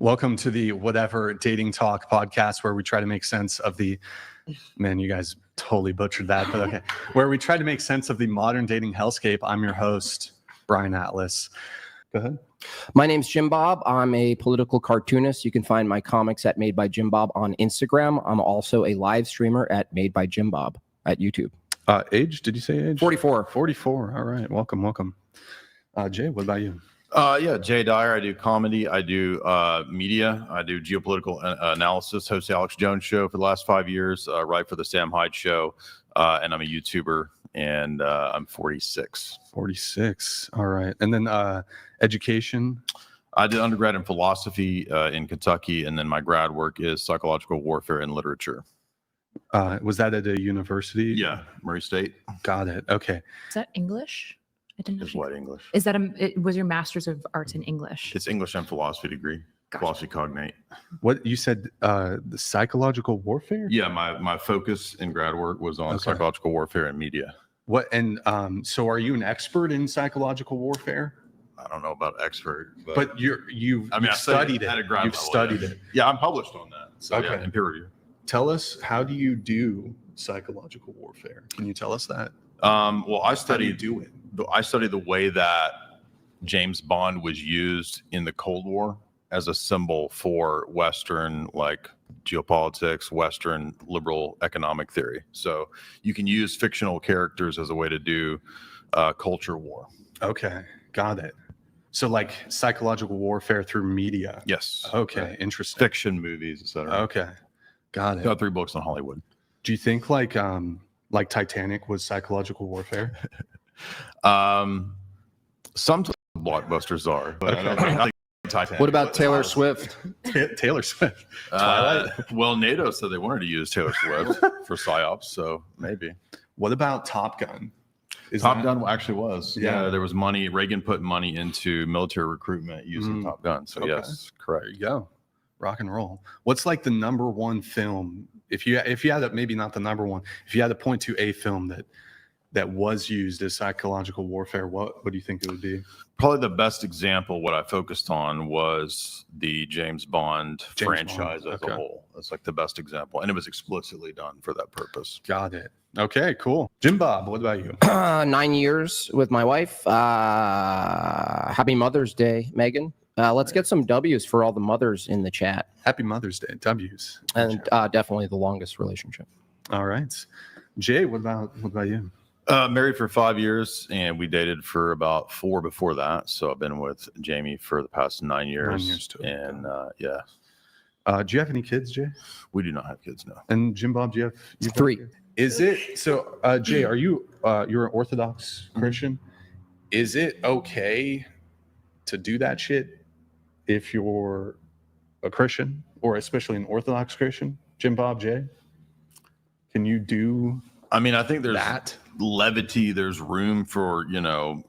Welcome to the Whatever Dating Talk podcast, where we try to make sense of the, man, you guys totally butchered that, but okay. Where we try to make sense of the modern dating hellscape. I'm your host, Brian Atlas. Go ahead. My name's Jimbob. I'm a political cartoonist. You can find my comics at Made by Jimbob on Instagram. I'm also a live streamer at Made by Jimbob at YouTube. Age? Did you say age? 44. 44. All right. Welcome. Jay, what about you? Jay Dyer. I do comedy. I do media. I do geopolitical analysis. Host the Alex Jones Show for the last 5 years. Write for the Sam Hyde Show. And I'm a YouTuber. And I'm 46. 46. All right. And then education? I did undergrad in philosophy in Kentucky. And then my grad work is psychological warfare and literature. Was that at a university? Yeah. Murray State. Got it. Okay. Is that English? I didn't know. It's white English. Is that it was your Master's of Arts in English? It's English and philosophy degree. Gotcha. Philosophy cognate. What you said, the psychological warfare? Yeah, my focus in grad work was on psychological warfare and media. What and so are you an expert in psychological warfare? I don't know about expert, but you've studied it. You've studied it. Yeah, I'm published on that. So okay. Yeah, in peer review. Tell us, how do you do psychological warfare? Can you tell us that? Well, I studied do it. I studied the way that James Bond was used in the Cold War as a symbol for Western, like, geopolitics, Western liberal economic theory. So you can use fictional characters as a way to do culture war. Okay, got it. So like psychological warfare through media. Yes. Okay, interesting. Fiction, movies, etc. Okay, got it. Got 3 books on Hollywood. Do you think like Titanic was psychological warfare? Some blockbusters are, but I don't think Titanic. What about Taylor Swift? Taylor Swift. Twilight. Well, NATO said they wanted to use Taylor Swift for psyops, so maybe. What about Top Gun? Top Gun actually was. Yeah. There was money. Reagan put money into military recruitment using Top Gun. So yes, correct. There you go. Rock and roll. What's like the number one film? If you had to, maybe not the number one, if you had to point to a film that was used as psychological warfare, what do you think it would be? Probably the best example, what I focused on, was the James Bond franchise as a whole. That's like the best example. And it was explicitly done for that purpose. Got it. Okay, cool. Jimbob, what about you? 9 years with my wife. Happy Mother's Day, Megan. Let's get some W's for all the mothers in the chat. Happy Mother's Day. W's. And definitely the longest relationship. All right. Jay, what about you? Married for 5 years, and we dated for about 4 before that. So I've been with Jamie for the past 9 years. 9 years too. And yeah. Do you have any kids, Jay? We do not have kids, no. And Jimbob, do you have 3? Is it so? Jay, are you you're an Orthodox Christian? Is it okay to do that shit if you're a Christian, or especially an Orthodox Christian? Jimbob, Jay, can you do? I mean, I think there's that levity. There's room for,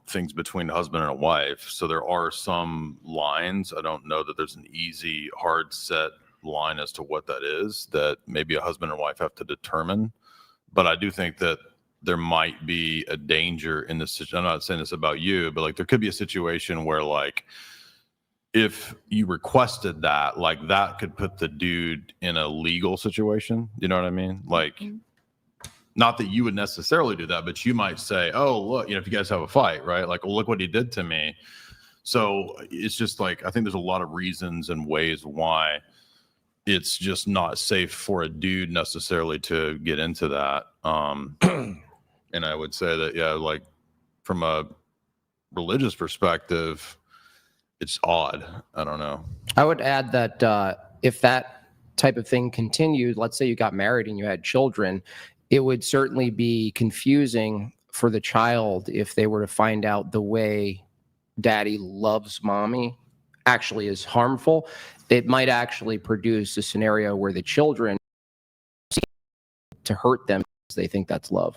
things between a husband and a wife. So there are some lines. I don't know that there's an easy, hard set line as to what that is that maybe a husband and wife have to determine. But I do think that there might be a danger in this. I'm not saying this about you, but like there could be a situation where, like, if you requested that, like, that could put the dude in a legal situation. You know what I mean? Like, not that you would necessarily do that, but you might say, oh, look, if you guys have a fight, right? Like, well, look what he did to me. So it's just like, I think there's a lot of reasons and ways why it's just not safe for a dude necessarily to get into that. And I would say that, yeah, like from a religious perspective, it's odd. I don't know. I would add that if that type of thing continued, let's say you got married and you had children, it would certainly be confusing for the child if they were to find out the way daddy loves mommy actually is harmful. It might actually produce a scenario where the children to hurt them because they think that's love.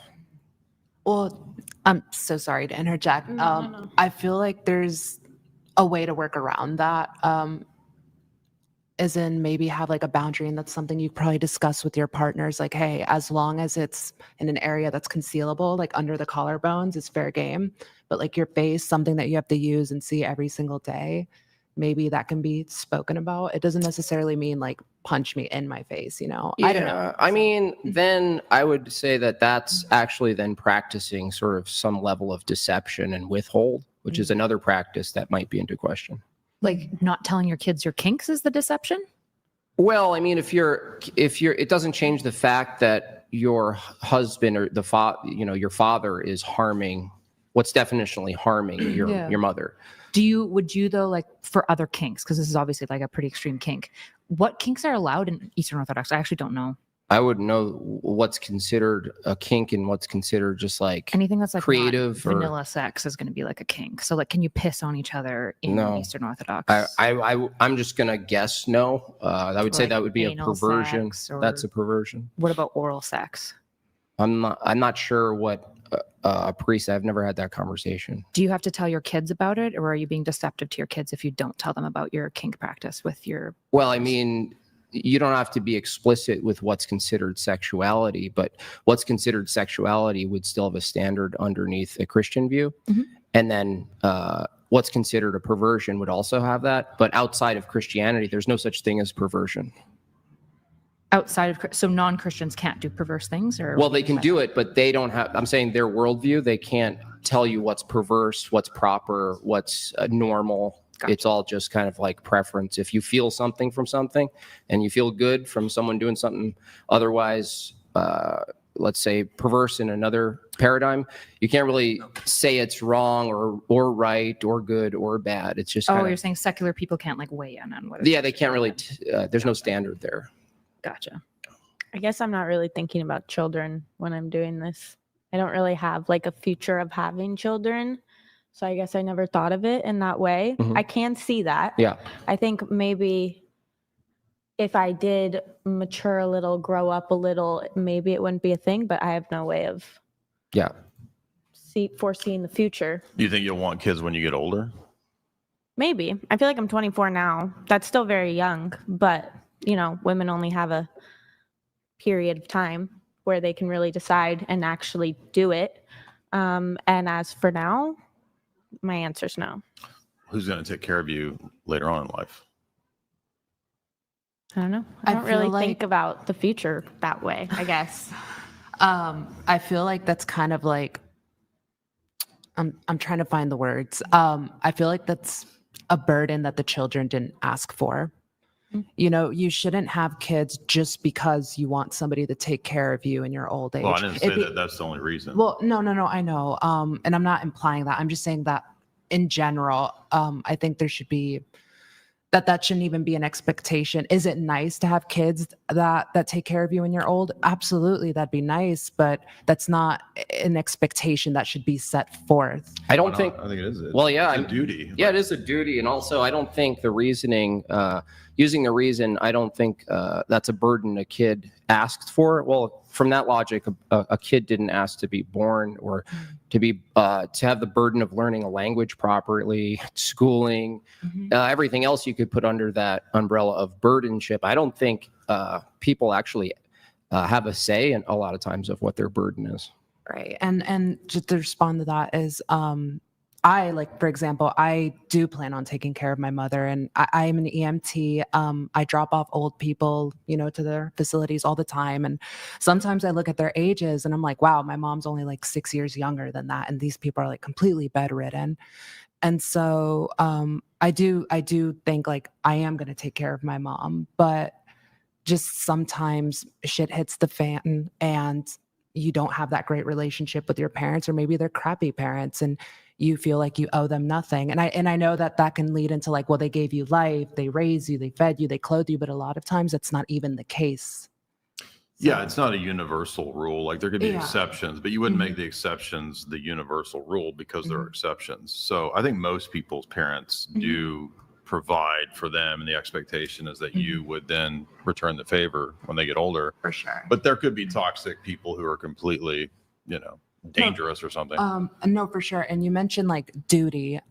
Well, I'm so sorry to interject. No. I feel like there's a way to work around that. As in maybe have like a boundary, and that's something you've probably discussed with your partners. Like, hey, as long as it's in an area that's concealable, like under the collarbones, it's fair game. But like your face, something that you have to use and see every single day, maybe that can be spoken about. It doesn't necessarily mean like punch me in my face, I don't know. I mean, then I would say that that's actually then practicing sort of some level of deception and withhold, which is another practice that might be into question. Like not telling your kids your kinks is the deception? Well, I mean, if you're, it doesn't change the fact that your husband or your father is harming, what's definitionally harming your mother. Would you though, like for other kinks, because this is obviously like a pretty extreme kink, what kinks are allowed in Eastern Orthodox? I actually don't know. I wouldn't know what's considered a kink and what's considered just like anything that's like creative or vanilla sex is going to be like a kink. So like, can you piss on each other in Eastern Orthodox? I'm just gonna guess no. I would say like that would be a perversion. That's a perversion. What about oral sex? I'm not sure what a priest. I've never had that conversation. Do you have to tell your kids about it, or are you being deceptive to your kids if you don't tell them about your kink practice with your? Well, I mean, you don't have to be explicit with what's considered sexuality, but what's considered sexuality would still have a standard underneath a Christian view. Mm-hmm. And then what's considered a perversion would also have that. But outside of Christianity, there's no such thing as perversion. So non-Christians can't do perverse things, or? Well, they can do it, but they don't have, I'm saying their worldview, they can't tell you what's perverse, what's proper, what's normal. Gotcha. It's all just kind of like preference. If you feel something from something and you feel good from someone doing something otherwise, let's say perverse in another paradigm, you can't really say it's wrong or right or good or bad. It's just you're saying secular people can't like weigh in on what? Yeah, they can't really. There's no standard there. Gotcha. I guess I'm not really thinking about children when I'm doing this. I don't really have like a future of having children. So I guess I never thought of it in that way. Mm-hmm. I can see that. Yeah. I think maybe if I did mature a little, grow up a little, maybe it wouldn't be a thing, but I have no way of foreseeing the future. Do you think you'll want kids when you get older? Maybe. I feel like I'm 24 now. That's still very young, but women only have a period of time where they can really decide and actually do it. And as for now, my answer is no. Who's going to take care of you later on in life? I don't know. I don't really think about the future that way, I guess. I feel like that's kind of like, I'm trying to find the words. I feel like that's a burden that the children didn't ask for. You shouldn't have kids just because you want somebody to take care of you in your old age. Well, I didn't say that that's the only reason. Well, no, I know. And I'm not implying that. I'm just saying that in general, I think there should be that shouldn't even be an expectation. Is it nice to have kids that take care of you when you're old? Absolutely, that'd be nice, but that's not an expectation that should be set forth. I don't think. I think it is. Well, yeah, it's a duty. Yeah, it is a duty, and also I don't think the reasoning, using the reason, I don't think that's a burden a kid asked for. Well, from that logic, a kid didn't ask to be born or to be to have the burden of learning a language properly, schooling, everything else you could put under that umbrella of burdenship. I don't think people actually have a say in a lot of times of what their burden is. Right. And just to respond to that is, for example, I do plan on taking care of my mother, and I am an EMT. I drop off old people, to their facilities all the time. And sometimes I look at their ages and I'm like, wow, my mom's only like 6 years younger than that. And these people are like completely bedridden. And so I do think like I am going to take care of my mom, but just sometimes shit hits the fan and you don't have that great relationship with your parents, or maybe they're crappy parents and you feel like you owe them nothing. And I know that can lead into like, well, they gave you life, they raised you, they fed you, they clothed you, but a lot of times that's not even the case. Yeah, it's not a universal rule. Like there could be exceptions, but you wouldn't make the exceptions the universal rule because there are exceptions. So I think most people's parents do provide for them, and the expectation is that you would then return the favor when they get older. For sure. But there could be toxic people who are completely, dangerous or something. No, for sure. And you mentioned like duty.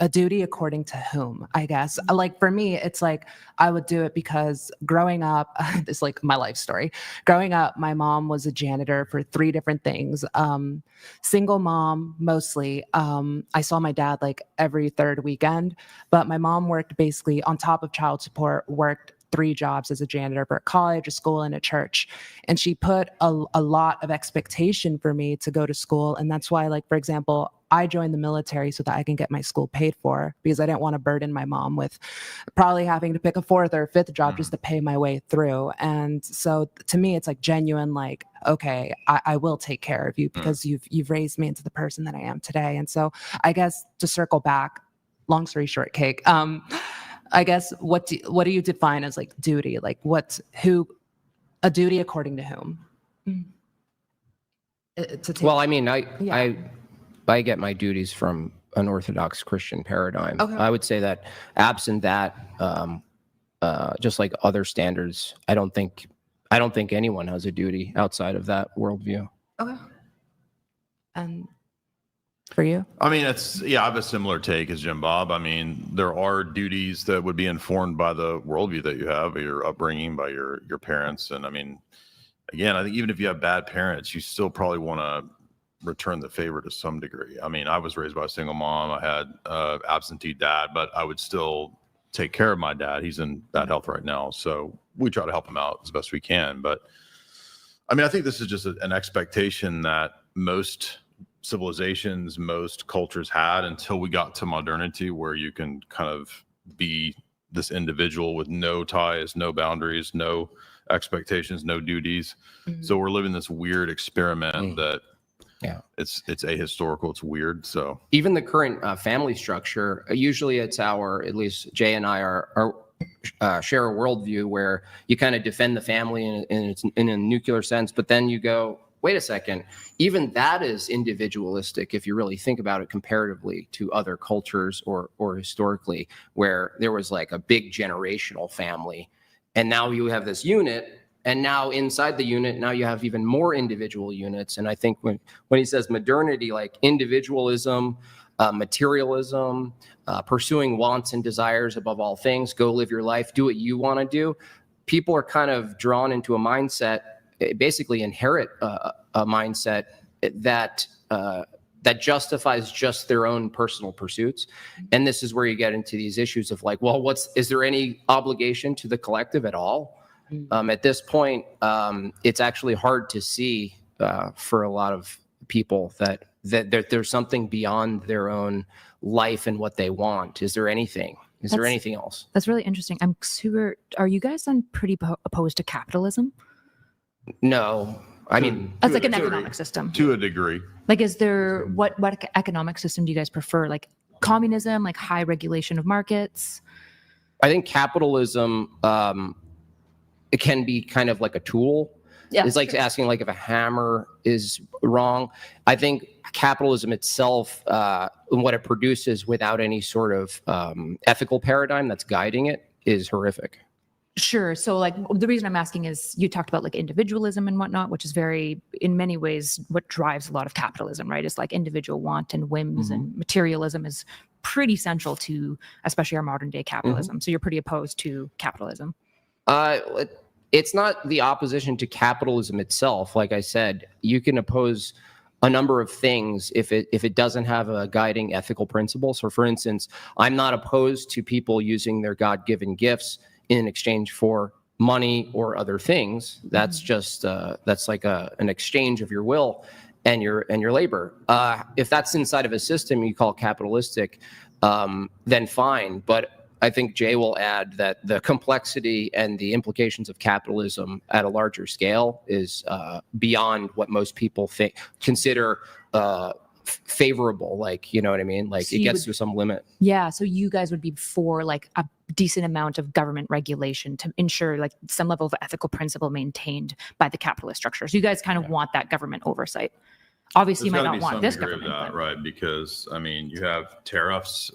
a duty according to whom, I guess. Like for me, it's like I would do it because growing up, it's like my life story. Growing up, my mom was a janitor for 3 different things. Single mom mostly. I saw my dad like every 3rd weekend, but my mom worked basically on top of child support, worked 3 jobs as a janitor for a college, a school, and a church. And she put a lot of expectation for me to go to school. And that's why, like, for example, I joined the military so that I can get my school paid for, because I didn't want to burden my mom with probably having to pick a 4th or 5th job just to pay my way through. And so to me, it's like genuine, like, okay, I will take care of you because you've raised me into the person that I am today. And so I guess to circle back, long story short, Cake, I guess what do you define as like duty? Like a duty according to whom? Well, I mean, I get my duties from an Orthodox Christian paradigm. Okay. I would say that absent that, just like other standards, I don't think anyone has a duty outside of that worldview. Okay. And for you? I mean, I have a similar take as Jimbob. I mean, there are duties that would be informed by the worldview that you have, or your upbringing, by your parents. And I mean, again, I think even if you have bad parents, you still probably want to return the favor to some degree. I mean, I was raised by a single mom. I had an absentee dad, but I would still take care of my dad. He's in bad health right now, so we try to help him out as best we can. But I mean, I think this is just an expectation that most civilizations, most cultures had until we got to modernity, where you can kind of be this individual with no ties, no boundaries, no expectations, no duties. So we're living this weird experiment that it's ahistorical, it's weird. So even the current family structure, usually it's at least Jay and I share a worldview where you kind of defend the family in a nuclear sense, but then you go, wait a second, even that is individualistic if you really think about it comparatively to other cultures or historically, where there was like a big generational family. And now you have this unit, and now inside the unit, now you have even more individual units. And I think when he says modernity, like individualism, materialism, pursuing wants and desires above all things, go live your life, do what you want to do, people are kind of drawn into a mindset, basically inherit a mindset that justifies just their own personal pursuits. And this is where you get into these issues of like, well, is there any obligation to the collective at all? At this point, it's actually hard to see for a lot of people that there's something beyond their own life and what they want. Is there anything? Is there anything else? That's really interesting. Are you guys then pretty opposed to capitalism? No, I mean, that's like an economic system to a degree. Like, is there what economic system do you guys prefer? Like communism, like high regulation of markets? I think capitalism, it can be kind of like a tool. Yeah, it's like asking like if a hammer is wrong. I think capitalism itself, what it produces without any sort of ethical paradigm that's guiding it, is horrific. Sure. So like the reason I'm asking is you talked about like individualism and whatnot, which is in many ways what drives a lot of capitalism, right? It's like individual want and whims, and materialism is pretty central to especially our modern day capitalism. So you're pretty opposed to capitalism. It's not the opposition to capitalism itself. Like I said, you can oppose a number of things if it doesn't have a guiding ethical principle. So for instance, I'm not opposed to people using their God-given gifts in exchange for money or other things. That's just that's like an exchange of your will and your labor. If that's inside of a system you call capitalistic, then fine. But I think Jay will add that the complexity and the implications of capitalism at a larger scale is beyond what most people consider favorable. Like, you know what I mean? Like, so it gets to some limit. Yeah. So you guys would be for like a decent amount of government regulation to ensure like some level of ethical principle maintained by the capitalist structure. So you guys kind of want that government oversight. Obviously, you might not want this government. Right? Because I mean, you have tariffs.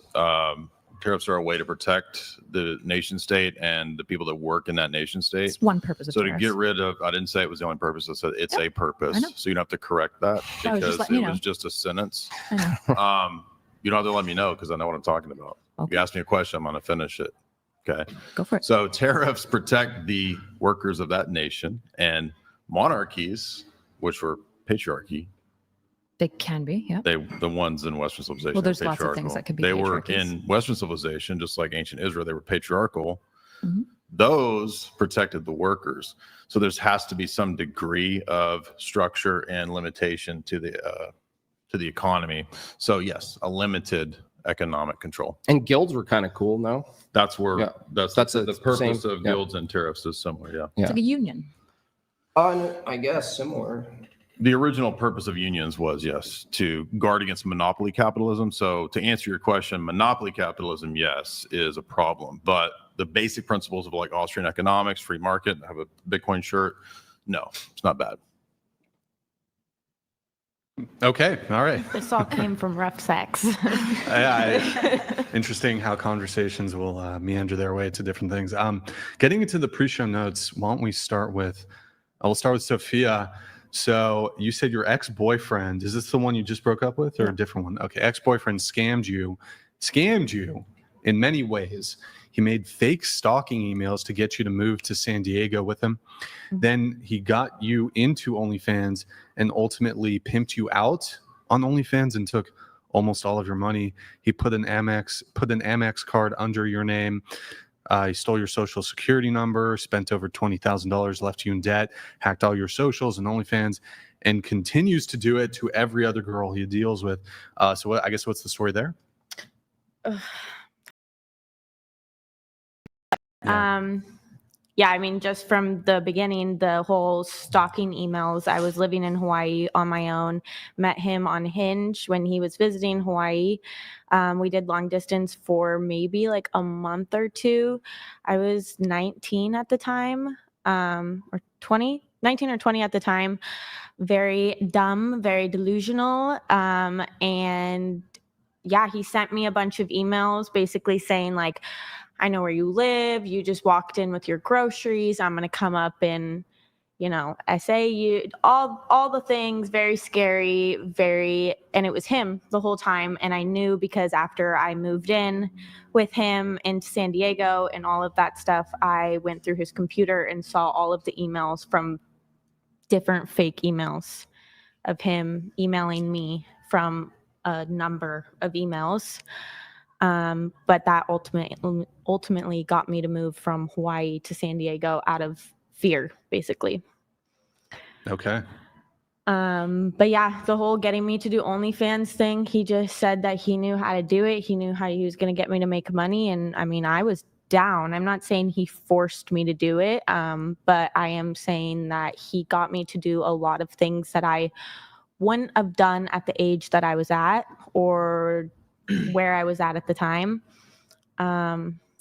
Tariffs are a way to protect the nation state and the people that work in that nation state. It's one purpose of so tariffs. to get rid of, I didn't say it was the only purpose. I said it's a purpose. So you don't have to correct that because it was just a sentence. You don't have to let me know because I know what I'm talking about. Okay. You ask me a question, I'm going to finish it. Okay. Go for it. So tariffs protect the workers of that nation, and monarchies, which were patriarchy, They can be, yeah. the ones in Western civilization. Well, were there's lots of things patriarchal. that could be They were patriarchies. in Western civilization, just like ancient Israel, they were patriarchal. Mhm. Those protected the workers. So there has to be some degree of structure and limitation to the economy. So yes, a limited economic control. And guilds were kind of cool, no? That's where Yeah. that's the the purpose same, of yeah. guilds and tariffs is similar. Yeah. Yeah. It's like a union. I guess similar. The original purpose of unions was, yes, to guard against monopoly capitalism. So to answer your question, monopoly capitalism, yes, is a problem. But the basic principles of like Austrian economics, free market, have a Bitcoin shirt, no, it's not bad. Okay. All right. This all came from rough sex. Interesting how conversations will meander their way to different things. Getting into the pre-show notes, why don't we start with, we'll start with Sophia. So you said your ex-boyfriend, is this the one you just broke up with or a different one? Okay. Ex-boyfriend scammed you in many ways. He made fake stalking emails to get you to move to San Diego with him. Then he got you into OnlyFans and ultimately pimped you out on OnlyFans and took almost all of your money. He put an Amex card under your name. He stole your social security number, spent over $20,000, left you in debt, hacked all your socials and OnlyFans, and continues to do it to every other girl he deals with. So I guess what's the story there? Yeah, I mean, just from the beginning, the whole stalking emails, I was living in Hawaii on my own, met him on Hinge when he was visiting Hawaii. We did long distance for maybe like a month or two. I was 19 at the time, or 20, 19 or 20 at the time. Very dumb, very delusional. And yeah, he sent me a bunch of emails basically saying like, I know where you live. You just walked in with your groceries. I'm going to come up and, essay you, all the things, very scary, and it was him the whole time. And I knew because after I moved in with him into San Diego and all of that stuff, I went through his computer and saw all of the emails from different fake emails of him emailing me from a number of emails. But that ultimately got me to move from Hawaii to San Diego out of fear, basically. Okay. But yeah, the whole getting me to do OnlyFans thing, he just said that he knew how to do it. He knew how he was going to get me to make money. And I mean, I was down. I'm not saying he forced me to do it. But I am saying that he got me to do a lot of things that I wouldn't have done at the age that I was at or where I was at the time.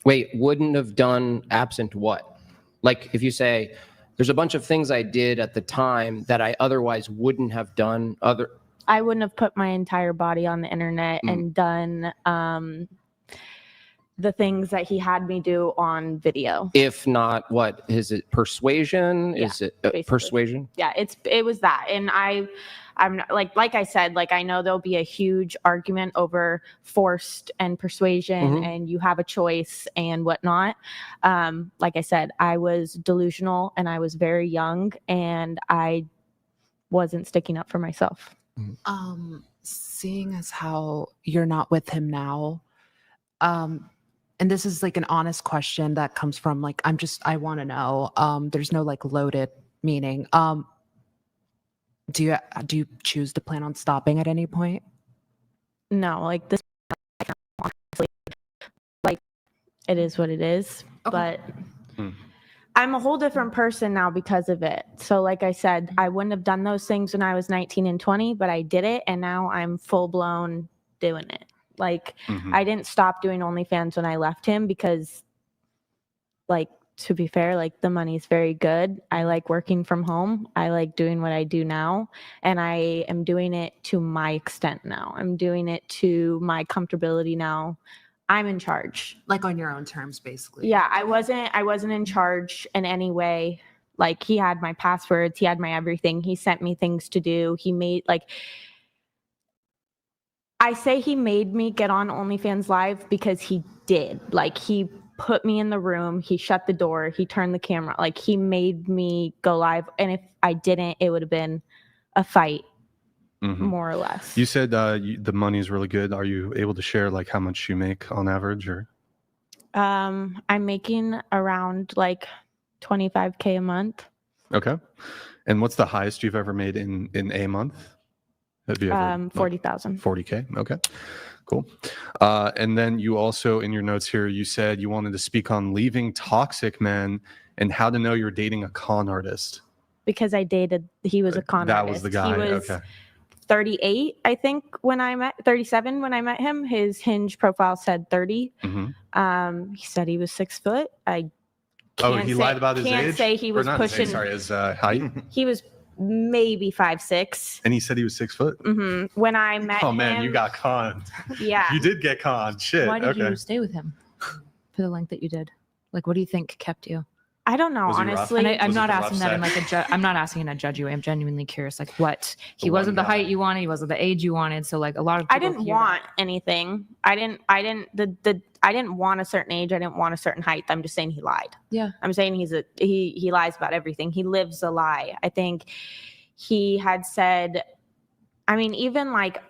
Wait, wouldn't have done absent what? Like if you say, there's a bunch of things I did at the time that I otherwise wouldn't have done. I wouldn't have put my entire body on the internet and done the things that he had me do on video. If not, what is it? Persuasion? Yeah, is it basically. persuasion? Yeah, it was that. And I'm not, like I said, like I know there'll be a huge argument over forced and persuasion and you have a choice and whatnot. Like I said, I was delusional and I was very young and I wasn't sticking up for myself. Seeing as how you're not with him now, and this is like an honest question that comes from like I want to know. There's no like loaded meaning. Do you choose to plan on stopping at any point? No, like this, honestly, like it is what it is. Okay. But I'm a whole different person now because of it. So like I said, I wouldn't have done those things when I was 19 and 20, but I did it. And now I'm full blown doing it. Like I didn't stop doing OnlyFans when I left him because like, to be fair, like the money's very good. I like working from home. I like doing what I do now. And I am doing it to my extent now. I'm doing it to my comfortability now. I'm in charge. Like on your own terms, basically. Yeah, I wasn't in charge in any way. Like he had my passwords, he had my everything. He sent me things to do. He made like I say he made me get on OnlyFans Live because he did. Like, he put me in the room, he shut the door, he turned the camera. Like, he made me go live. And if I didn't, it would have been a fight, more or less. You said the money is really good. Are you able to share like how much you make on average, or? I'm making around like $25K a month. Okay. And what's the highest you've ever made in a month? Have you ever 40,000. 40K. Okay. Cool. And then you also, in your notes here, you said you wanted to speak on leaving toxic men and how to know you're dating a con artist. Because he was a con that artist. Was the guy. He was okay. 38, I think, 37 when I met him. His Hinge profile said 30. He said he was 6 foot. I can't lied about his age? Can't say he was pushing. His height. He was maybe 5'6". And he said he was 6 foot. When I met him. Oh man, you got conned. Yeah. You did get conned. Shit. Why did you stay with him for the length that you did? Like, what do you think kept you? I don't know, Was he rough? honestly. And I'm Was it not the rough asking that in like I'm not asking in a judgy way. I'm genuinely curious. Like, what he wasn't the height you wanted, he wasn't the age you wanted. So like a lot of I people didn't hear want anything. I didn't want a certain age. I didn't want a certain height. I'm just saying he lied. Yeah. I'm saying he lies about everything. He lives a lie. I think he had said, I mean, even like,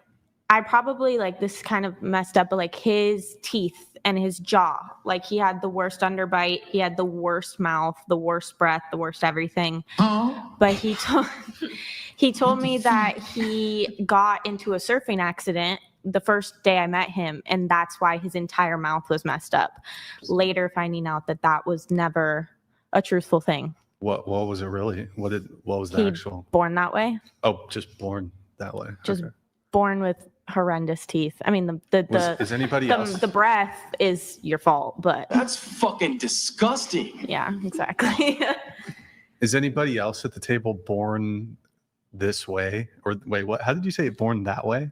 I probably like this kind of messed up, but like his teeth and his jaw, like he had the worst underbite. He had the worst mouth, the worst breath, the worst everything. But he told me that he got into a surfing accident the first day I met him, and that's why his entire mouth was messed up. Later finding out that was never a truthful thing. What was it really? What was the actual? Born that way. Oh, just born that way. Just born with horrendous teeth. I mean, Is anybody else? The breath is your fault, but that's fucking disgusting. Yeah, exactly. Is anybody else at the table born this way? Or wait, what? How did you say it? Born that way?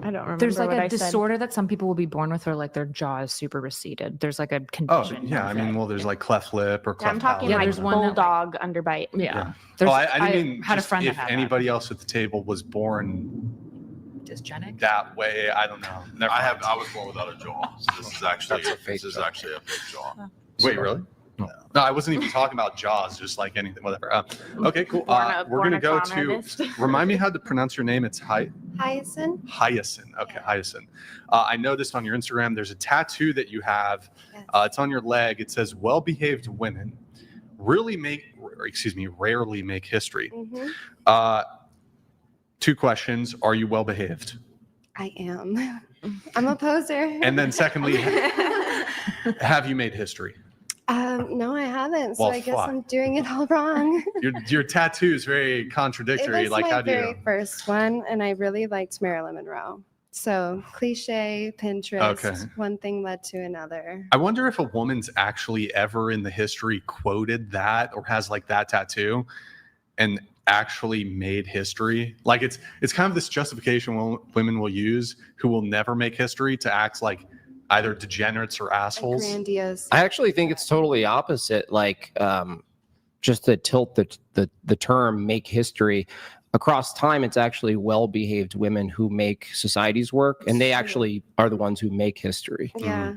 I don't remember. There's like what a I disorder that some people will be born with, or like their jaw is super receded. There's like a condition. Oh, yeah. I mean, well, there's like cleft lip or cleft I'm talking palate. like there's one that, bulldog underbite. Yeah. I didn't mean had a just friend that if had anybody else at the table was born dysgenic that way. I don't know. Never mind. I was born without a jaw. So this is actually That's a fake a fake jaw. Wait, really? No, I wasn't even talking about jaws, just like anything, whatever. Okay, cool. We're born going to a go con to, artist. remind me how to pronounce your name. It's Hyacinth. Hyacinth. Okay, Hyacinth. I noticed on your Instagram, there's a tattoo that you have. Yes. It's on your leg. It says, well-behaved women rarely make history. Mm-hmm. 2 questions. Are you well-behaved? I am. I'm a poser. And then secondly, have you made history? No, I haven't. So Well, I guess fuck. I'm doing it all wrong. Your tattoo is very It contradictory. was Like, my how do very you? first one, and I really liked Marilyn Monroe. So cliche, Pinterest, Okay. one thing led to another. I wonder if a woman's actually ever in the history quoted that or has like that tattoo and actually made history. Like it's kind of this justification women will use who will never make history to act like either degenerates or assholes. Grandiose. I actually think it's totally opposite. Like, just to tilt the term "make history" across time, it's actually well-behaved women who make societies work, and they actually are the ones who make history. Yeah.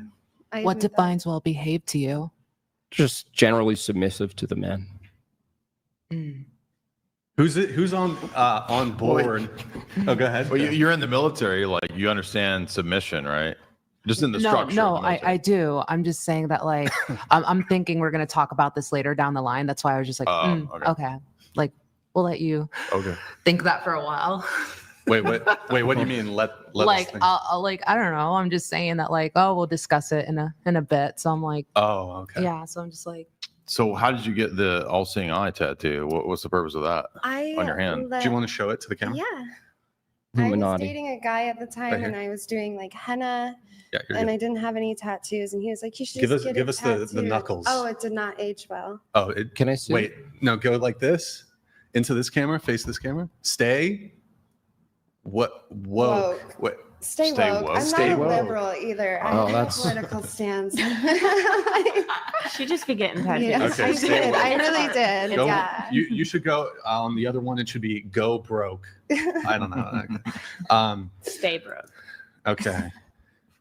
I What agree with that. defines well behaved to you? Just generally submissive to the men. Who's on board? Oh, go ahead. Well, you're in the military, like you understand submission, right? Just in the structure. No, of the military. I do. I'm just saying that, like, I'm thinking we're going to talk about this later down the line. That's why I was just like, Okay. okay. Like, we'll let you Okay. think that for a while. Wait, what do you mean? Let Like, us think. I'll like, I don't know. I'm just saying that, like, oh, we'll discuss it in a bit. So I'm like, Oh, okay. yeah. So I'm just like, So how did you get the all-seeing eye tattoo? What's the purpose of that? On your hand. Do you want to show it to the camera? Yeah. I was Illuminati. dating a guy at the time, Right and here. I was doing like henna, Yeah, you're and good. I didn't have any tattoos. And he was like, "You should Give just us- get give a us the tattoo." knuckles. Oh, it did not age well. Oh, it, Can I see? wait. No, go like this into this camera. Face this camera. Stay. What? Whoa. Whoa. Wait. Stay Stay woke. woke. I'm Stay not a woke. liberal either. I Oh, have that's- a political stance. She just be getting petty. Yeah, Okay, I stay did. woke. I really did. Go, Yeah. you should go on the other one. It should be go broke. I don't know. Okay. Stay broke. Okay.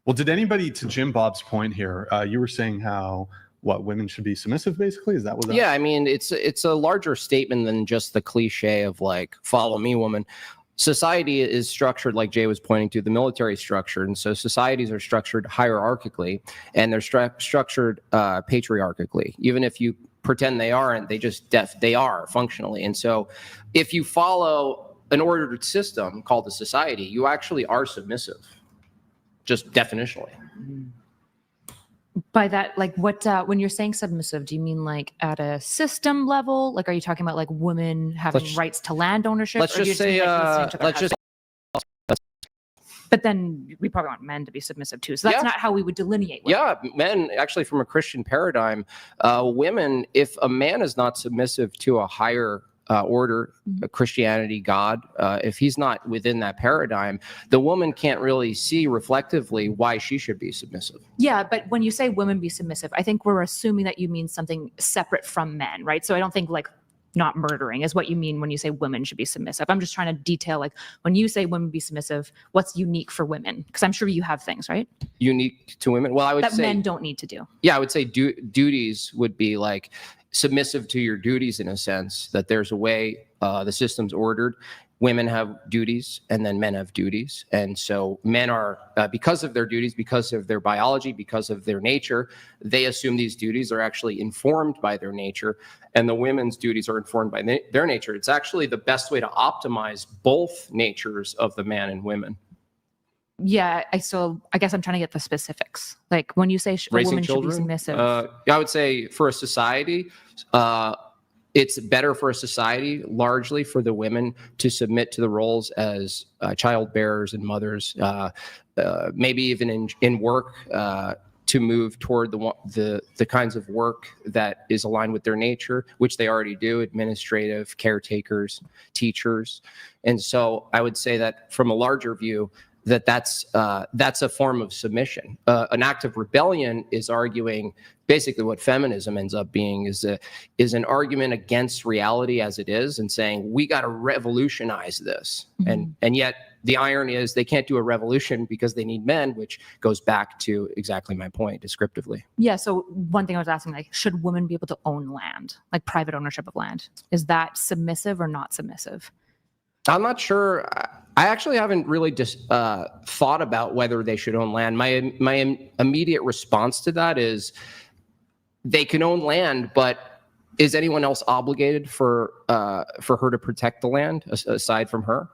Well, did anybody, to Jim Bob's point here, you were saying how women should be submissive, basically? Is that what that Yeah, I mean, it's a larger statement than just the cliche of like, follow me, woman. Society is structured, like Jay was pointing to, the military structure. And so societies are structured hierarchically, and they're structured patriarchically. Even if you pretend they aren't, they are functionally. And so if you follow an ordered system called a society, you actually are submissive, just definitionally. By that, like what, when you're saying submissive, do you mean like at a system level? Like, are you talking about like women having Let's- rights to land ownership? Let's or do you just say, mean, like, listening to their let's just but then we probably want men to be submissive too. So that's Yeah. not how we would delineate women. Yeah, men, actually, from a Christian paradigm, women, if a man is not submissive to a higher order, Christianity, God, if he's not within that paradigm, the woman can't really see reflectively why she should be submissive. Yeah, but when you say women be submissive, I think we're assuming that you mean something separate from men, right? So I don't think like not murdering is what you mean when you say women should be submissive. I'm just trying to detail like when you say women be submissive, what's unique for women? Because I'm sure you have things, right? Unique to women? Well, I would That say, men don't need to do. yeah, I would say duties would be like submissive to your duties in a sense, that there's a way the system's ordered. Women have duties and then men have duties. And so men are, because of their duties, because of their biology, because of their nature, they assume these duties are actually informed by their nature. And the women's duties are informed by their nature. It's actually the best way to optimize both natures of the man and women. Yeah, I guess I'm trying to get the specifics. Like when you say a Raising woman children, should be submissive. I would say for a society, it's better for a society largely for the women to submit to the roles as child bearers and mothers, maybe even in work, to move toward the kinds of work that is aligned with their nature, which they already do: administrative, caretakers, teachers. And so I would say that from a larger view, that's a form of submission. An act of rebellion is arguing basically what feminism ends up being is an argument against reality as it is, and saying we got to revolutionize this. And yet the irony is they can't do a revolution because they need men, which goes back to exactly my point descriptively. Yeah. So one thing I was asking, like, should women be able to own land, like private ownership of land? Is that submissive or not submissive? I'm not sure. I actually haven't really just thought about whether they should own land. My immediate response to that is they can own land, but is anyone else obligated for her to protect the land aside from her?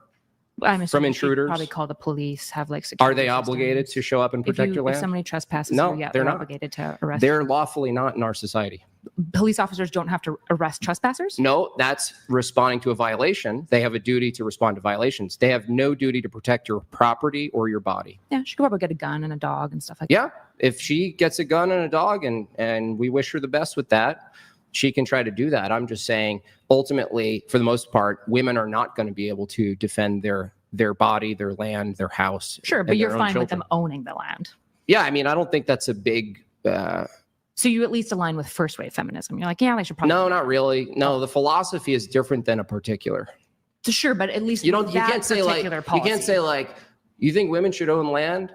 I'm assuming she'd intruders? probably call the police, have like security Are they obligated to systems. show up and protect your If land? somebody trespasses No, her, yeah, they're not. obligated to arrest. They're lawfully not in our society. Police officers don't have to arrest trespassers. No, that's responding to a violation. They have a duty to respond to violations. They have no duty to protect your property or your body. Yeah, she could probably get a gun and a dog and stuff like Yeah, if she gets a gun and a dog, and we wish her the best with that, she can try to do that. I'm just saying, ultimately, for the most part, women are not going to be able to defend their body, their land, their house. that. Sure, and but you're their own fine with children. them owning the land. Yeah, I mean, I don't think that's a big. So you at least align with first wave feminism. You're like, yeah, they should probably. No, not really. No, the philosophy is different than a particular. Sure, but at least You that can't say like particular you policy. can't say like you think women should own land,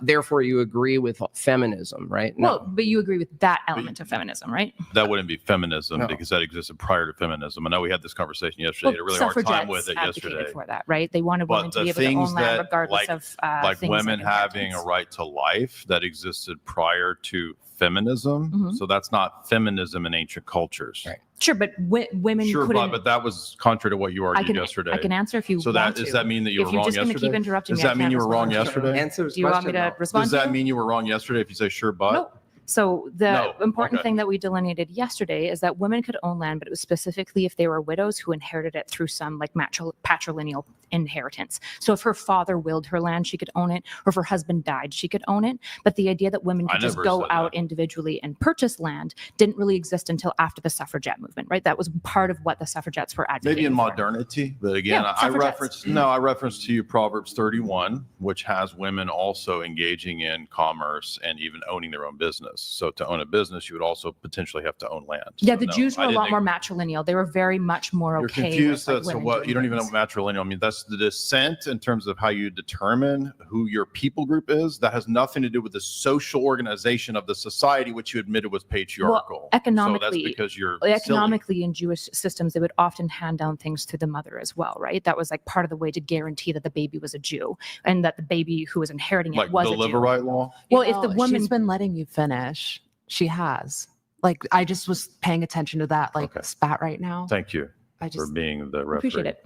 therefore you agree with feminism, right? No. Well, but you agree with that element of feminism, right? That wouldn't be feminism No. because that existed prior to feminism. I know we had this conversation yesterday. Had a really hard time suffragettes with it advocated yesterday. for that, right? They wanted women But to the be able to things own land that, regardless of like things women having a inheritance. right to life that existed prior to feminism. Mhm. So that's not feminism in ancient cultures. Right. Sure, but women Sure, couldn't. but that was contrary to what you argued yesterday. I can answer if you So want does to. that mean that you If were you're wrong just going to yesterday? keep interrupting Does me, I that mean can't you were wrong respond to you. yesterday? Answer his Do you want me question, to though. respond Does to that you? mean you were wrong yesterday if you say sure, but? No. So the No, important okay. thing that we delineated yesterday is that women could own land, but it was specifically if they were widows who inherited it through some like patrilineal inheritance. So if her father willed her land, she could own it, or if her husband died, she could own it. But the idea that women I could just never go said out that. individually and purchase land didn't really exist until after the suffragette movement, right? That was part of what the suffragettes were advocating Maybe in for. modernity, but again, Yeah, I suffragettes. reference to you Proverbs 31, which has women also engaging in commerce and even owning their own business. So to own a business, you would also potentially have to own land. Yeah, So the no, Jews were I a lot didn't- more matrilineal. They were very much more You're okay confused with like, as to women what doing you don't even know things. what matrilineal. I mean, that's the descent in terms of how you determine who your people group is. That has nothing to do with the social organization of the society, which you admitted was patriarchal. So economically- that's because you're silly. Economically, in Jewish systems, they would often hand down things to the mother as well, right? That was like part of the way to guarantee that the baby was a Jew and that the baby who was inheriting it like was the a Jew. Levirate law. Well, You if the know, woman she's been letting you finish. She has. Like, I just was paying attention to that like Okay. spat right now. Thank you I for just being the referee. appreciate it.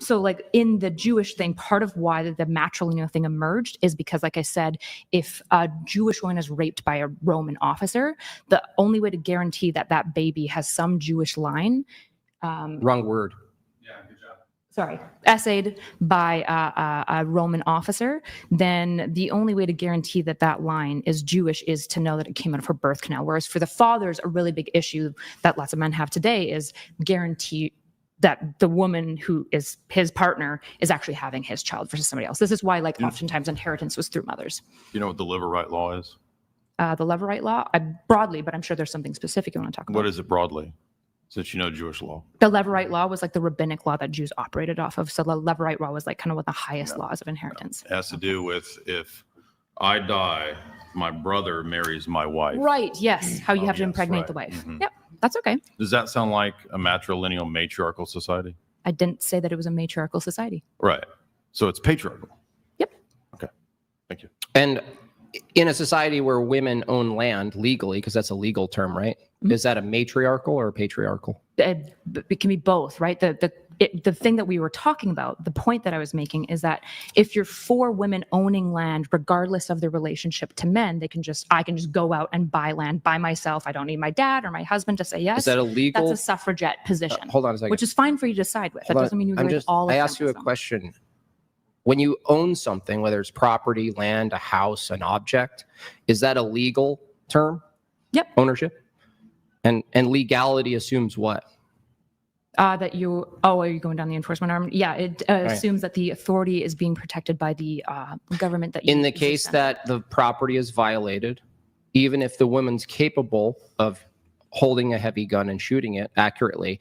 So like in the Jewish thing, part of why the matrilineal thing emerged is because, like I said, if a Jewish woman is raped by a Roman officer, the only way to guarantee that that baby has some Jewish line, Wrong word. essayed by a Roman officer, then the only way to guarantee that that line is Jewish is to know that it came out of her birth canal. Whereas for the fathers, a really big issue that lots of men have today is guarantee that the woman who is his partner is actually having his child versus somebody else. This is why, like, oftentimes inheritance was through mothers. You know what the Levirate law is? The Levirate law, broadly, but I'm sure there's something specific you want to talk about. What is it broadly? Since you know Jewish law. The Levirate law was like the rabbinic law that Jews operated off of. So the Levirate law was like kind of one of the highest laws of inheritance. It has to do with if I die, my brother marries my wife. Right. Yes. How you Oh, have to yes, impregnate right. the wife. Mhm. Yep. That's okay. Does that sound like a matrilineal matriarchal society? I didn't say that it was a matriarchal society. Right. So it's patriarchal. Yep. Okay. Thank you. And in a society where women own land legally, because that's a legal term, right? Mhm. Is that a matriarchal or a patriarchal? It can be both, right? The thing that we were talking about, the point that I was making is that if you're for women owning land, regardless of their relationship to men, I can just go out and buy land by myself. I don't need my dad or my husband to say yes. Is that a legal? That's a suffragette position, Hold on a second. which is fine for you to decide with. That Hold on. doesn't mean you agree I'm with just, all of I asked you a feminism. question. When you own something, whether it's property, land, a house, an object, is that a legal term? Yep. Ownership? And legality assumes what? Are you going down the enforcement arm? Yeah, it assumes that the authority is being protected by the government that you In the case exist in. that the property is violated, even if the woman's capable of holding a heavy gun and shooting it accurately,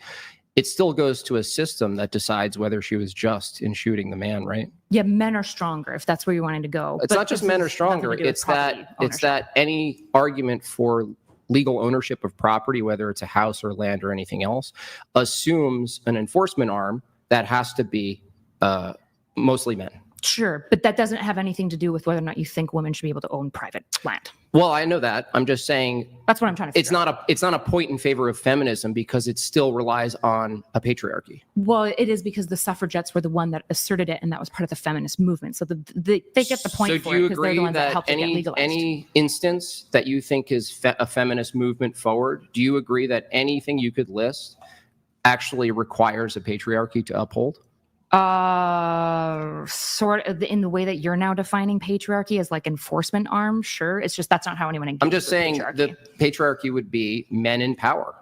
it still goes to a system that decides whether she was just in shooting the man, right? Yeah, men are stronger if that's where you're wanting to go. It's But not just this men are has nothing stronger. to do with It's that property it's ownership. that any argument for legal ownership of property, whether it's a house or land or anything else, assumes an enforcement arm that has to be mostly men. Sure, but that doesn't have anything to do with whether or not you think women should be able to own private land. Well, I know that. I'm just saying That's what I'm trying to it's figure out. not a point in favor of feminism because it still relies on a patriarchy. Well, it is because the suffragettes were the one that asserted it, and that was part of the feminist movement. So they get the point So for do you it because they're agree the ones that that helped it get legalized. any instance that you think is a feminist movement forward, do you agree that anything you could list actually requires a patriarchy to uphold? Sort of in the way that you're now defining patriarchy as like enforcement arm. Sure, it's just that's not how anyone engages. I'm just with saying patriarchy. the patriarchy would be men in power.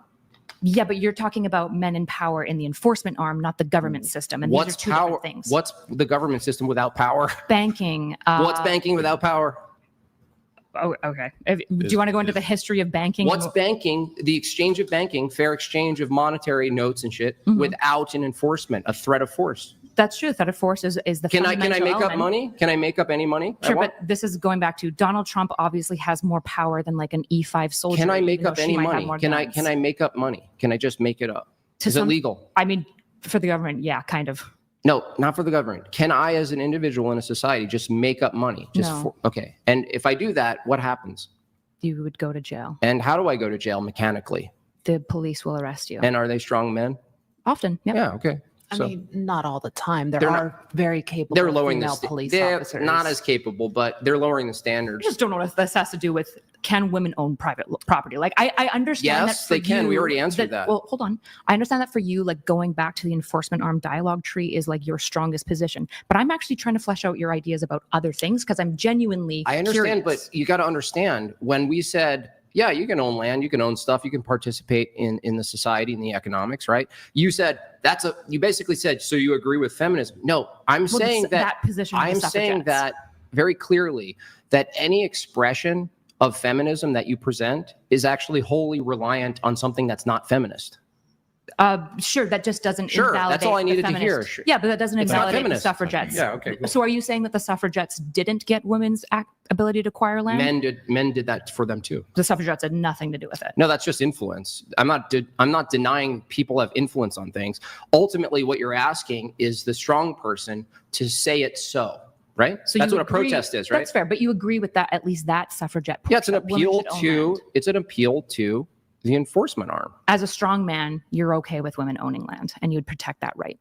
Yeah, but you're talking about men in power in the enforcement arm, not the government system. And What's these are two power? different things. What's the government system without power? banking? What's banking without power? Oh, okay. Do you want to go into the history of banking? What's banking? The exchange of banking, fair exchange of monetary notes and shit Mhm. without an enforcement, a threat of force. That's true. Threat of force is the Can I fundamental make up element. money? Can I make up any money? I Sure, want? but this is going back to Donald Trump obviously has more power than like an E5 soldier. Can I make even up though she any might have money? more Can I guns. make up money? Can I just make it up? To Is it some- legal? I mean, for the government, yeah, kind of. No, not for the government. Can I, as an individual in a society, just make up money? No. Okay. And if I do that, what happens? You would go to jail. And how do I go to jail mechanically? The police will arrest you. And are they strong men? Often, yeah. Yeah. Okay. I So mean, not all the time. There They're are very capable they're lowering female the police they're officers. not as capable, but they're lowering the I standards. just don't know if this has to do with can women own private property? Like, I understand that Yes, for they can. We you, already answered that. Well, hold on. I understand that for you, like going back to the enforcement arm dialogue tree is like your strongest position. But I'm actually trying to flesh out your ideas about other things because I'm genuinely I understand, curious. but you got to understand when we said, yeah, you can own land, you can own stuff, you can participate in the society and the economics, right? You said you basically said, so you agree with feminism? No, I'm Well, saying that position of the I'm saying suffragettes. that very clearly that any expression of feminism that you present is actually wholly reliant on something that's not feminist. Sure, that just doesn't Sure, invalidate that's all I the needed to hear. feminist- Sure. Yeah, but that doesn't It's not invalidate the feminist. suffragettes. Yeah, okay, cool. So are you saying that the suffragettes didn't get women's ability to acquire land? Men did that for them too. The suffragettes had nothing to do with it. No, that's just influence. I'm not denying people have influence on things. Ultimately, what you're asking is the strong person to say it so, right? So that's you what agree- a protest is, right? That's fair, but you agree with that, at least that suffragette push, Yeah, it's an that women appeal should own to land. it's an appeal to the enforcement arm. As a strong man, you're okay with women owning land and you'd protect that right.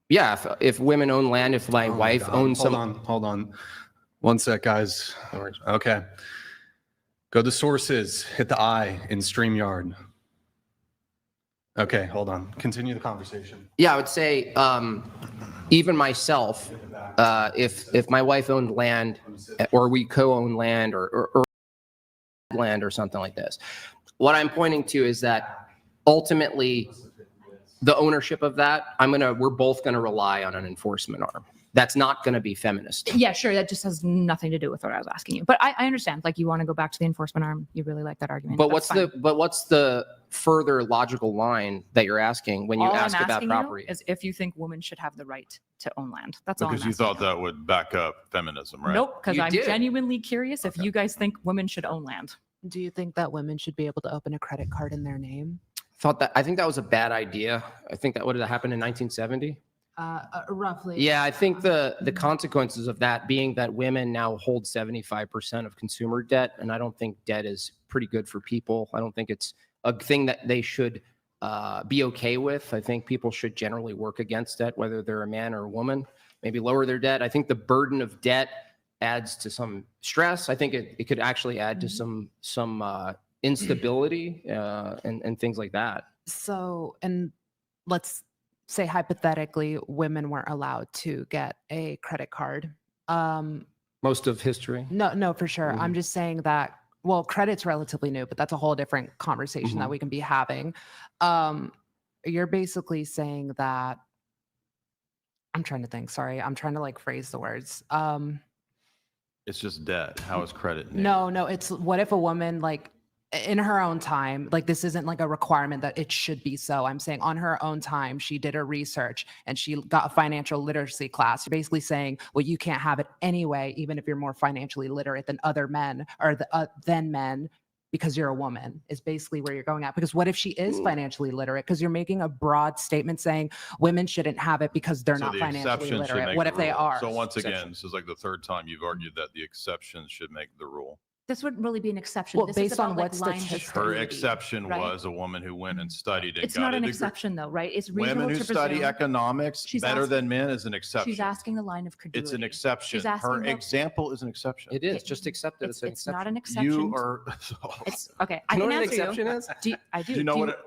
Yeah, if women own land, if my Oh my wife God. owns some. Hold on. One sec, guys. Okay. Go to sources, hit the I in StreamYard. Okay, hold on. Continue the conversation. Yeah, I would say even myself, if my wife owned land or we co-own land or land or something like this, what I'm pointing to is that ultimately the ownership of that, we're both gonna rely on an enforcement arm. That's not gonna be feminist. Yeah, sure. That just has nothing to do with what I was asking you. But I understand. Like, you want to go back to the enforcement arm. You really like that argument. But That's what's fine. the further logical line that you're asking when you All ask I'm about asking property? you is if you think women should have the right to own land. That's all. Because I'm you thought asking that would back up feminism, right? Nope. Because You I'm did. genuinely curious if you guys think women should own land. Do you think that women should be able to open a credit card in their name? I think that was a bad idea. I think that would have happened in 1970. Roughly. Yeah, I think the consequences of that being that women now hold 75% of consumer debt, and I don't think debt is pretty good for people. I don't think it's a thing that they should be okay with. I think people should generally work against debt, whether they're a man or a woman, maybe lower their debt. I think the burden of debt adds to some stress. I think it could actually add to some instability and things like that. So, and let's say hypothetically, women weren't allowed to get a credit card. Most of history. No, for sure. I'm just saying that, well, credit's relatively new, but that's a whole different conversation that we can be having. You're basically saying that, I'm trying to think, sorry. I'm trying to like phrase the words. It's just debt. How is credit new? No, it's what if a woman like in her own time, like this isn't like a requirement that it should be so. I'm saying on her own time, she did her research and she got a financial literacy class. You're basically saying, well, you can't have it anyway, even if you're more financially literate than other men or than men, because you're a woman, is basically where you're going at. Because what if she is financially literate? Because you're making a broad statement saying women shouldn't have it because they're So not the financially exception should literate. make What the if they rule. are? So once again, this is like the third time you've argued that the exceptions should make the rule. This wouldn't really be an exception. Well, this is based on about, what like, line statistics- Her validity, exception right? was a woman who went and studied and It's got not a an degree. exception, though, right? It's reasonable Women who to study presume. economics She's better than asking- men is an exception. She's asking the line of credulity. It's an exception. She's asking Her the- example is an exception. It is. Just accept it as an It's not exception. an exception. You are. It's okay. I You know can what an answer exception you. is? I do. Do you know Do what it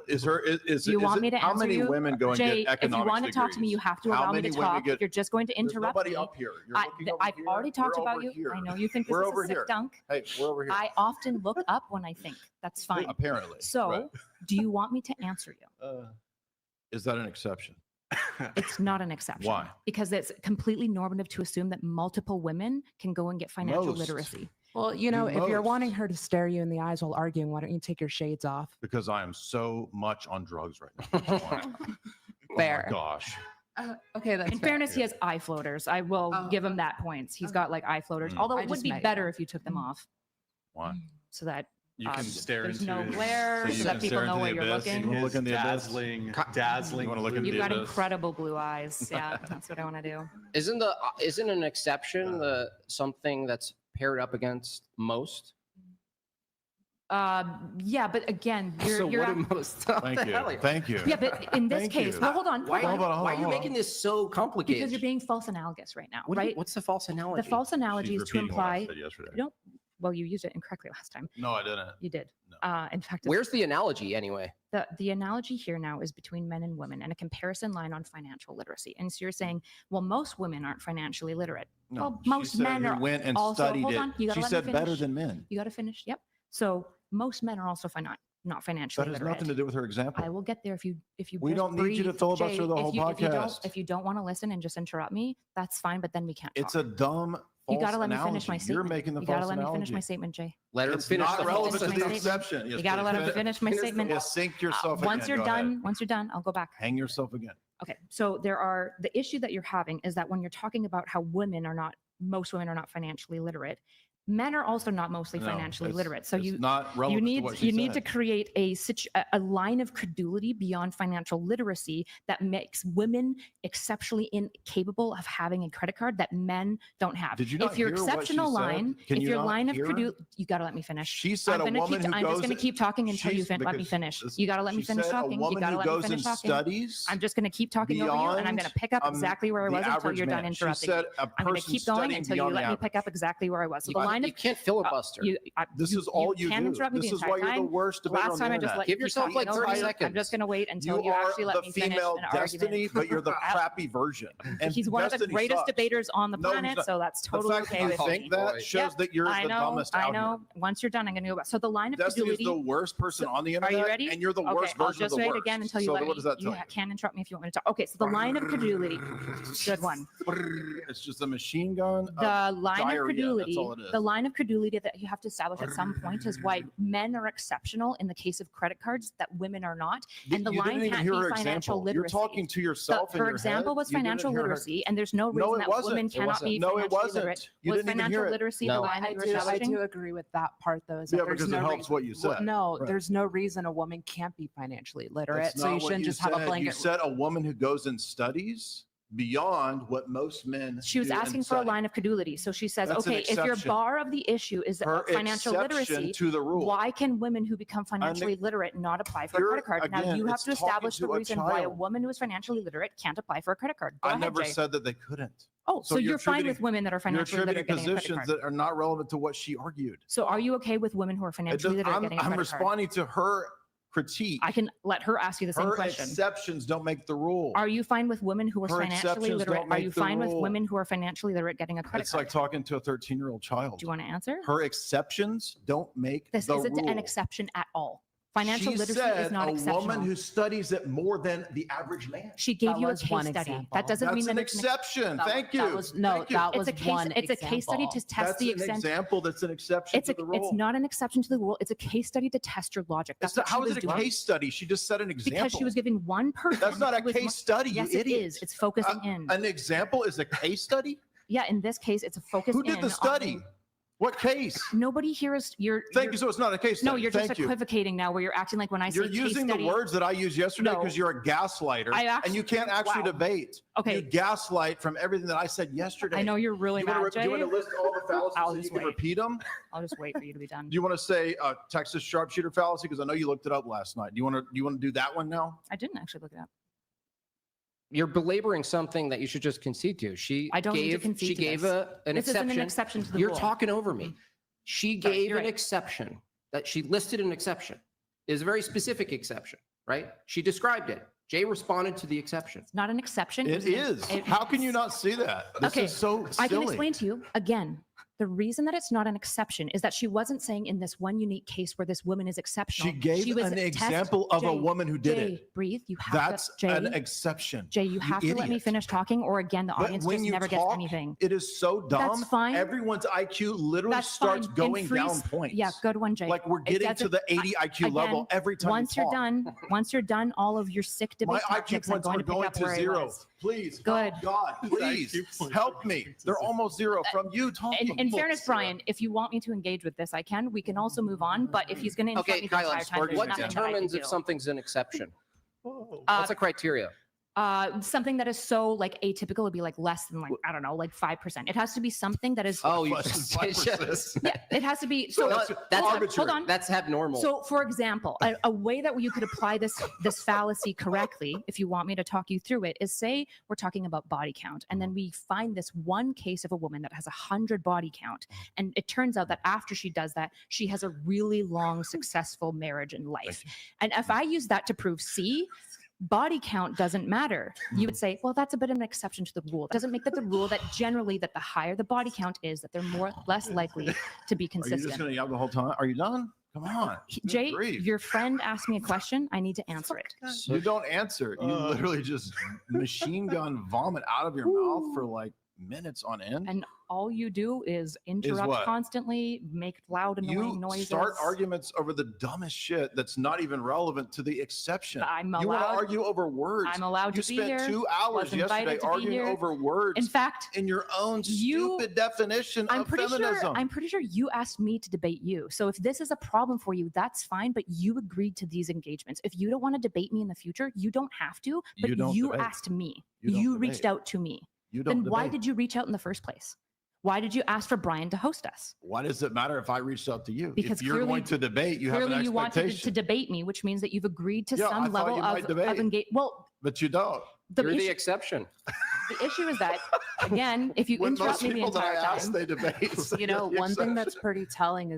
is? do you want me to How answer many you? women go and Jay, get economics if you want to talk to me, you have to How allow me to many women talk. get- You're just going to There's interrupt nobody me. up here. You're looking over I've here. already talked We're about over you. here. I know you think this We're is over a sick here. dunk. Hey, we're over here. I often look up when I think. That's fine. Apparently. So, right. do you want me to answer you? Is that an exception? It's not an exception. Why? Because it's completely normative to assume that multiple women can go and get financial Most. literacy. Well, you know, if you're Most. wanting her to stare you in the eyes while arguing, why don't you take your shades off? Because I am so much on drugs right now. Oh Fair. my gosh. Okay, that's In fair. fairness, he has eye floaters. I will Oh, give him that points. He's got like eye floaters. Although I it would just be met you. better if you took them off Why? so that You can stare there's into no his- glare, so you so that can people stare know into where the you're abyss. You looking. wanna look in the abyss? dazzling. You wanna look in blue the You've got abyss? incredible blue eyes. Yeah, that's what I want to do. Isn't an exception something that's paired up against most? Yeah, but again, So you're what do most? Thank you. Thank you. yeah, but in this Thank case, you. well, hold on. Why, hold on. why are you making this so complicated? Because you're being false analogous right now, What do you- right? what's the false analogy? The false analogy She's is to repeating what I imply said yesterday. don't Well, you used it incorrectly last time. No, I didn't. You did. No. In fact, Where's the analogy anyway? the analogy here now is between men and women and a comparison line on financial literacy. And so you're saying, well, most women aren't financially literate. No, well, she most said men who are went and also, studied hold it. on, you gotta She let me said better finish. than men. You got to finish. Yep. So most men are also not financially That has literate. nothing to do with her example. I will get there if you We just don't need you to breathe. filibuster Jay, the whole podcast. If you don't want to listen and just interrupt me, that's fine. But then we can't. It's talk. a dumb. You got to false let me finish my analogy. statement. You're making the you false got to let me analogy. finish my statement, Jay. Let her It's finish not the relevant finish to my the statement. exception. Yes, You got to please. let me finish my statement. Yes, sink yourself Once again. you're Go ahead. once you're done, I'll go back. Hang yourself again. Okay. So the issue that you're having is that when you're talking about how most women are not financially literate, men are also not mostly No, financially it's- literate. So it's not relevant you to need what she to said. create a line of credulity beyond financial literacy that makes women exceptionally incapable of having a credit card that men don't have. Did you not if your hear what she exceptional said? line, Can if you your not line of hear? credulity, you got to let me finish. She said I'm a woman who I'm goes. just going to keep talking until you let me because finish. this- You got to let me she finish said talking. A You woman got to who let me goes finish and talking. studies. I'm just going to keep talking over you, and I'm going to pick up exactly where I was until you're done interrupting. She said a I'm going to person keep going studying until you beyond let the me pick up exactly where I was. So the line You of can't filibuster. This is all you can do. interrupt me This the is entire why you're the time. worst debater Last on the time I just internet. let Give you yourself talk like over 30 me. seconds. I'm just going to wait until You you are actually let the me finish female an Destiny, argument. but you're the crappy version. And He's one of the Destiny greatest sucks. debaters on the No, he's planet, not. so that's The totally fact that okay you with me. think that shows Yep. that you're I the know, dumbest I out know. here. Once you're done, I'm going to go back. So the line of Destiny is credulity. the worst person on the Are internet. you ready? And you're the worst I'll version of just the wait worst. again until you so let what me. does that You tell you? can't interrupt me if you want me to talk. Okay, so the line of credulity. Good one. It's just a machine gun. The line diarrhea, of credulity. that's all it is. The line of credulity that you have to establish at some point is why men are exceptional in the case of credit cards that women are not, and the You line didn't even can't hear be her financial example. literacy. You're talking to yourself in Her your example head. was You didn't financial hear her- literacy, and there's no No, reason it that wasn't. women It cannot wasn't. be No, it financially wasn't. literate. You Was didn't even financial hear it. literacy No. the line that I you were do establishing? agree with that part though. Is that Yeah, there's because it no helps what you said. No, Right. there's no reason a woman can't be financially literate. That's So not you what shouldn't just have a said. blanket. You said a woman who goes and studies beyond what most men. She was do and asking for a study. line of credulity. So she says, That's an okay, if your exception. bar of the issue is Her financial exception literacy, to the rule. why can women who become financially literate not apply for a You're- credit card? Now again, you have it's to establish the talking to a reason why a child. woman who is financially literate can't apply for a credit card. Go I ahead, never Jay. said that they couldn't. Oh, so you're you're fine with attributing- women that are You're financially literate attributing getting a credit positions card. that are not relevant to what she argued. So are you okay with women who are financially literate getting a I'm credit card? responding to her critique. I can let her ask you the same Her question. exceptions don't make the rule. Are you fine with women who are Her financially exceptions literate? don't Are make you the fine with rule. women who are financially literate getting a credit It's card? like talking to a 13-year-old child. Do you want to answer? Her exceptions don't make This the isn't rule. an exception at all. Financial She literacy said is not a exceptional. woman who studies it more than the average man. She gave That you a was case one study. example. That doesn't That's mean an that exception. That- Thank you. that was- no, Thank you. that was it's a case. one It's a case study to example. test That's the an extent. example. That's an exception to the rule. It's not an exception to the rule. It's a case study to test your logic. That's what How she is was it a doing. case study? She just said an example. Because she was giving one person. That's not a who was case study, you Yes, it idiot. is. It's focusing in. An example is a case study? Yeah, in this case, it's a focus. Who did in the study? on- What case? Nobody here is. Thank you. So it's not a case study. No, you're just Thank you. equivocating now, where you're acting like when I say You're case using the study. words that I used yesterday No. because you're a gaslighter and you can't actually wow. debate. Okay. You gaslight from everything that I said yesterday. I know you're really Do mad, you want Jay. to list all the fallacies I'll so you just can wait. repeat them? I'll just wait for you to be done. Do you want to say Texas sharpshooter fallacy? Because I know you looked it up last night. Do you want to do that one now? I didn't actually look it up. You're belaboring something that you should just concede to. I don't need to concede She to gave this. an This exception. isn't an exception to the You're rule. talking over me. She Sorry, gave you're an right. exception that she listed an exception. Is a very specific exception, right? She described it. Jay responded to the exception. It's not an exception. It is. How can you not see that? This Okay, is so silly. I can explain to you again. The reason that it's not an exception is that she wasn't saying in this one unique case where this woman is exceptional. She gave was an example of a woman who did Jay, it. Breathe. You have That's to. Jay, an exception. Jay, you have to let me idiot. finish talking, or again, the But audience when just you never talk, gets anything. it is so dumb. That's fine. Everyone's IQ literally That's starts fine. In going free down s- points. Yeah, good one, Jay. Like we're It getting to doesn't- the 80 IQ level again, every time Once you you're talk. once you're done, all of your sick debate My IQ tactics, I'm points going are to pick going up to where I zero. was. Please, Good. God, please help me. They're almost zero from you talking. In fairness, Brian, if you want me to engage with this, I can. We can also move on. But if he's going to interrupt Okay, me the entire Kylan, time, there's what nothing that I can determines do. if something's an exception? Uh, What's the criteria? Something that is so like atypical would be like less than like, I don't know, like 5%. It has to be something that is, Oh, you Less than 5%. prestigious. yeah, it has to be. So That's hold on. That's abnormal. So, for example, a way that you could apply this fallacy correctly, if you want me to talk you through it, is say we're talking about body count, and then we find this one case of a woman that has 100 body count, and it turns out that after she does that, she has a really long, successful marriage and life. And if I use that to prove C, body count doesn't matter. You would say, well, that's a bit of an exception to the rule. It doesn't make that the rule that generally that the higher the body count is, that they're less likely to be Are you consistent. just going to yell the whole time? Are you done? Come on. Jay, Good grief. your friend asked me a question. I need to answer it. You don't answer. You literally just machine gun vomit out of your mouth for like minutes on end. And all you do is interrupt what? constantly, make loud, annoying You noises. start arguments over the dumbest shit that's not even relevant to the exception. I'm You want to allowed- argue over words. I'm allowed You to be spent here. 2 hours Was invited yesterday to be arguing here. over words In fact, in your own stupid definition I'm of pretty feminism. sure. I'm pretty sure you asked me to debate you. So if this is a problem for you, that's fine. But you agreed to these engagements. If you don't want to debate me in the future, you don't have to. But You don't you debate. asked me. You don't You reached debate. out to me. You don't Then why debate. did you reach out in the first place? Why did you ask for Brian to host us? Why does it matter if I reached out to you? Because if you're clearly- going to debate, you have an Clearly, you wanted expectation. to debate me, which means that you've agreed to Yeah, I some thought level you might of debate. engage. Well, But you don't. You're the issue, exception. the issue is that, again, if you When interrupt most me the people that I entire ask, time, they debate. You know, You're the one thing that's exception. pretty telling is